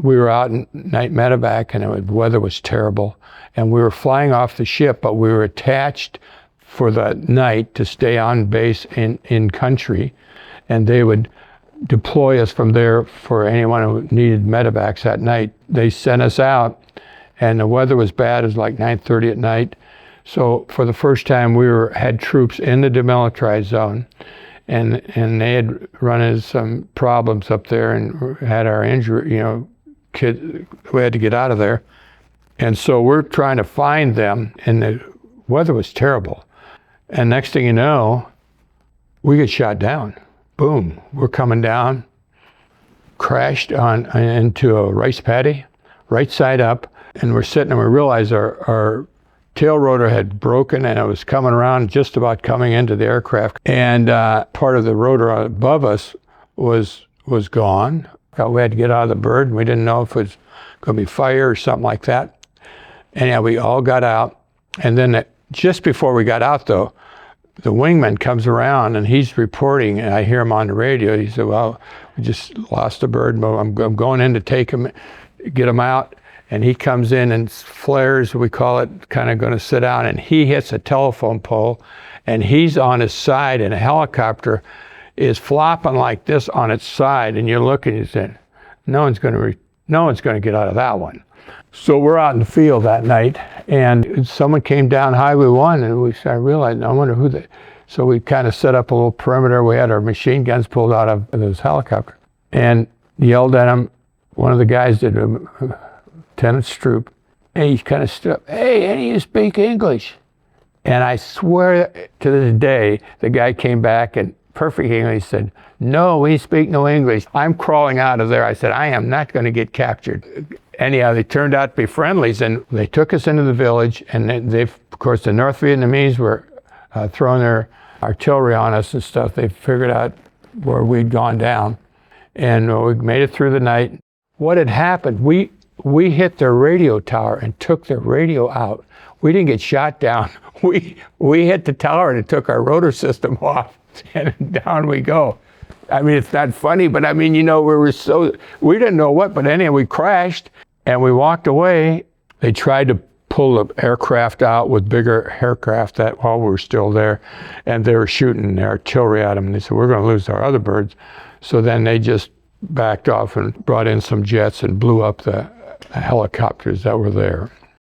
we were out in night medevac, and the weather was terrible. And we were flying off the ship, but we were attached for the night to stay on base in country. And they would deploy us from there for anyone who needed medevacs that night. They sent us out, and the weather was bad. It was like 9:30 at night. So for the first time, we had troops in the demilitarized zone, and they had run into some problems up there and had our injury, kids, we had to get out of there. And so we're trying to find them, and the weather was terrible. And next thing you know, we get shot down. Boom, we're coming down, crashed into a rice paddy, right side up, and we're sitting and we realized our tail rotor had broken and it was coming around, just about coming into the aircraft. And part of the rotor above us was gone. We had to get out of the bird, and we didn't know if it was going to be fire or something like that. And yeah, we all got out. And then just before we got out, though, the wingman comes around and he's reporting, and I hear him on the radio. He said, well, we just lost a bird. I'm going in to take him, get him out. And he comes in and flares, we call it, kind of going to sit down, and he hits a telephone pole, and he's on his side, and a helicopter is flopping like this on its side, and you're looking, you say, no one's going to get out of that one. So we're out in the field that night, and someone came down Highway 1, and we started realizing, I wonder who they. So we kind of set up a little perimeter. We had our machine guns pulled out of this helicopter, and yelled at him. One of the guys did, Lieutenant Stroop, and he kind of stood up, hey, any of you speak English? And I swear to this day, the guy came back and perfect English said, no, we speak no English. I'm crawling out of there. I said, I am not going to get captured. Anyhow, they turned out to be friendlies, and they took us into the village, and of course, the North Vietnamese were throwing their artillery on us and stuff. They figured out where we'd gone down, and we made it through the night. What had happened, we hit their radio tower and took their radio out. We didn't get shot down. We hit the tower and it took our rotor system off, and down we go. I mean, it's not funny, but I mean, we didn't know what, but anyway, we crashed and we walked away. They tried to pull the aircraft out with bigger aircraft while we were still there, and they were shooting artillery at them, and they said, we're going to lose our other birds. So then they just backed off and brought in some jets and blew up the helicopters that were there.